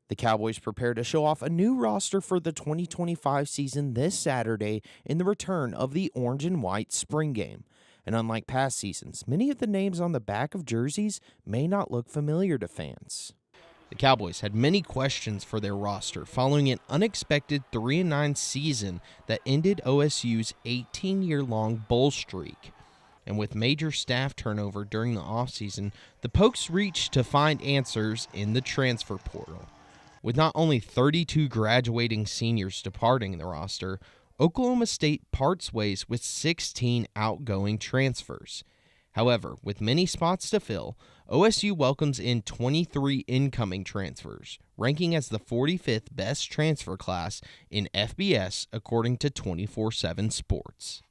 The Cowboys prepare to show off a new roster for the 2025 season this Saturday in the return of the orange and white spring game. And unlike past seasons, many of the names on the back of jerseys may not look familiar to fans. The Cowboys had many questions for their roster following an unexpected 3-9 season that ended OSU's 18-year-long bowl streak. And with major staff turnover during the offseason, the Pokes reached to find answers in the transfer portal. With not only 32 graduating seniors departing the roster, Oklahoma State parts ways with 16 outgoing transfers. However, with many spots to fill, OSU welcomes in 23 incoming transfers, ranking as the 45th best transfer class in FBS according to 24/7 Sports.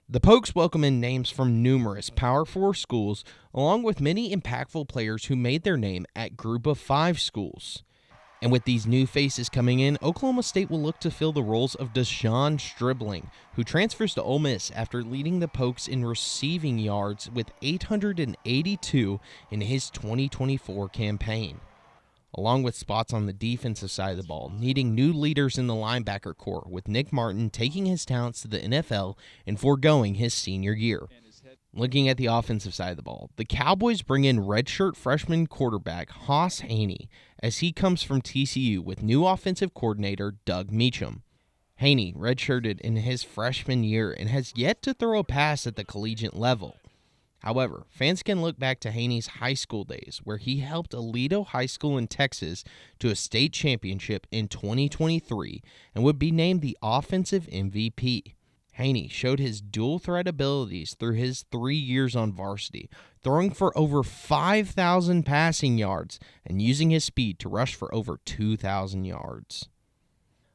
The Pokes welcome in names from numerous Power 4 schools, along with many impactful players who made their name at Group of 5 schools. And with these new faces coming in, Oklahoma State will look to fill the roles of Deshaun Stribling, who transfers to Ole Miss after leading the Pokes in receiving yards with 882 in his 2024 campaign. Along with spots on the defensive side of the ball, needing new leaders in the linebacker corps, with Nick Martin taking his talents to the NFL and foregoing his senior year. Looking at the offensive side of the ball, the Cowboys bring in redshirt freshman quarterback Hauss Haney as he comes from TCU with new offensive coordinator Doug Meacham. Haney redshirted in his freshman year and has yet to throw a pass at the collegiate level. However, fans can look back to Haney's high school days where he helped Aledo High School in Texas to a state championship in 2023 and would be named the offensive MVP. Haney showed his dual-threat abilities through his 3 years on varsity, throwing for over 5,000 passing yards and using his speed to rush for over 2,000 yards.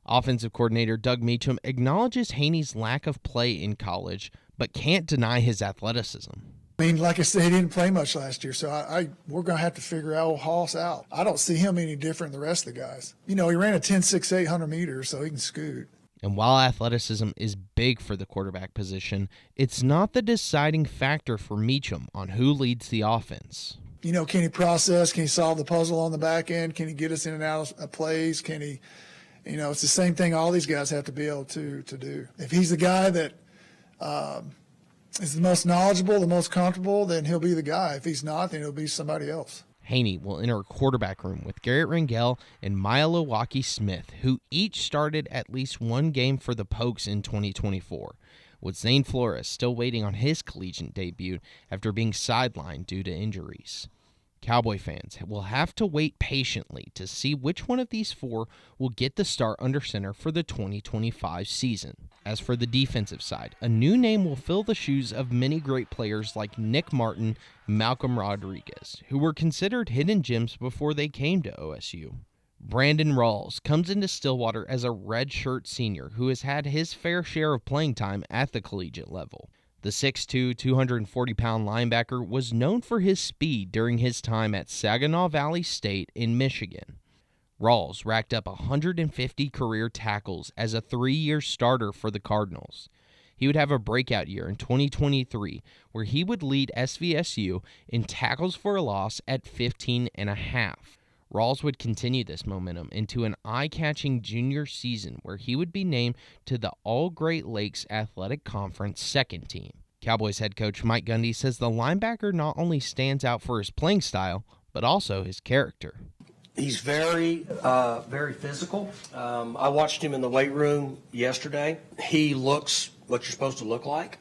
Offensive coordinator Doug Meacham acknowledges Haney's lack of play in college, but can't deny his athleticism. I mean, like I said, he didn't play much last year, so we're going to have to figure old Hoss out. I don't see him any different than the rest of the guys. You know, he ran a 10.6 800 meters, so he can scoot. And while athleticism is big for the quarterback position, it's not the deciding factor for Meacham on who leads the offense. You know, can he process? Can he solve the puzzle on the back end? Can he get us in and out of plays? Can he, you know, it's the same thing all these guys have to be able to do. If he's the guy that is the most knowledgeable, the most comfortable, then he'll be the guy. If he's not, then he'll be somebody else. Haney will enter a quarterback room with Garrett Rangel and Milwaukee Smith, who each started at least one game for the Pokes in 2024, with Zane Flores still waiting on his collegiate debut after being sidelined due to injuries. Cowboy fans will have to wait patiently to see which one of these four will get the start under center for the 2025 season. As for the defensive side, a new name will fill the shoes of many great players like Nick Martin and Malcolm Rodriguez, who were considered hidden gems before they came to OSU. Brandon Rawls comes into Stillwater as a redshirt senior who has had his fair share of playing time at the collegiate level. The 6'2", 240-pound linebacker was known for his speed during his time at Saginaw Valley State in Michigan. Rawls racked up 150 career tackles as a 3-year starter for the Cardinals. He would have a breakout year in 2023 where he would lead SVSU in tackles for a loss at 15.5. Rawls would continue this momentum into an eye-catching junior season where he would be named to the All-Great Lakes Athletic Conference second team. Cowboys head coach Mike Gundy says the linebacker not only stands out for his playing style, but also his character. He's very physical. I watched him in the weight room yesterday. He looks what you're supposed to look like.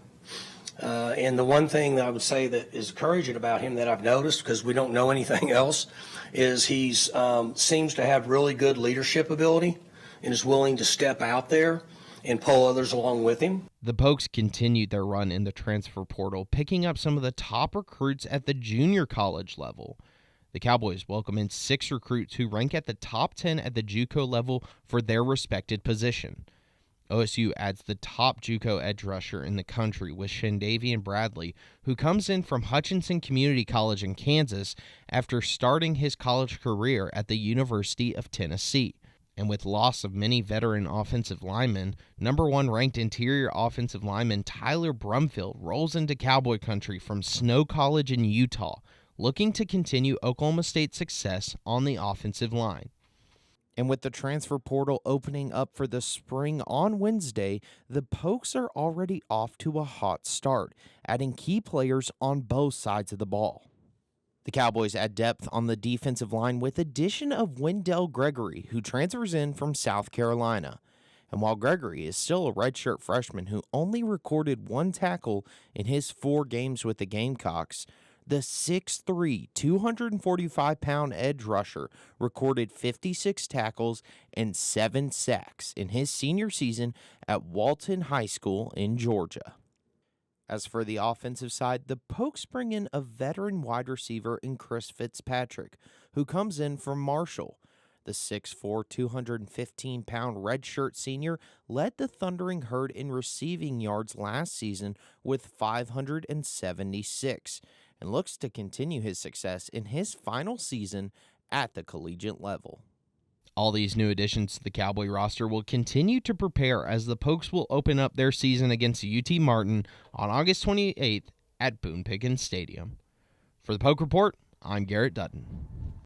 And the one thing that I would say that is encouraging about him that I've noticed, because we don't know anything else, is he's seems to have really good leadership ability and is willing to step out there and pull others along with him. The Pokes continued their run in the transfer portal, picking up some of the top recruits at the junior college level. The Cowboys welcome in 6 recruits who rank at the top 10 at the JUCO level for their respected position. OSU adds the top JUCO edge rusher in the country with Shandavian Bradley, who comes in from Hutchinson Community College in Kansas after starting his college career at the University of Tennessee. And with loss of many veteran offensive linemen, number 1 ranked interior offensive lineman Tyler Brumfield rolls into Cowboy country from Snow College in Utah, looking to continue Oklahoma State's success on the offensive line. And with the transfer portal opening up for the spring on Wednesday, the Pokes are already off to a hot start, adding key players on both sides of the ball. The Cowboys add depth on the defensive line with addition of Wendell Gregory, who transfers in from South Carolina. And while Gregory is still a redshirt freshman who only recorded 1 tackle in his 4 games with the Gamecocks, the 6'3", 245-pound edge rusher recorded 56 tackles and 7 sacks in his senior season at Walton High School in Georgia. As for the offensive side, the Pokes bring in a veteran wide receiver in Chris Fitzpatrick, who comes in from Marshall. The 6'4", 215-pound redshirt senior led the Thundering Herd in receiving yards last season with 576, and looks to continue his success in his final season at the collegiate level. All these new additions to the Cowboy roster will continue to prepare as the Pokes will open up their season against UT Martin on August 28th at Boone Pickens Stadium. For the Poke Report, I'm Garrett Dutton.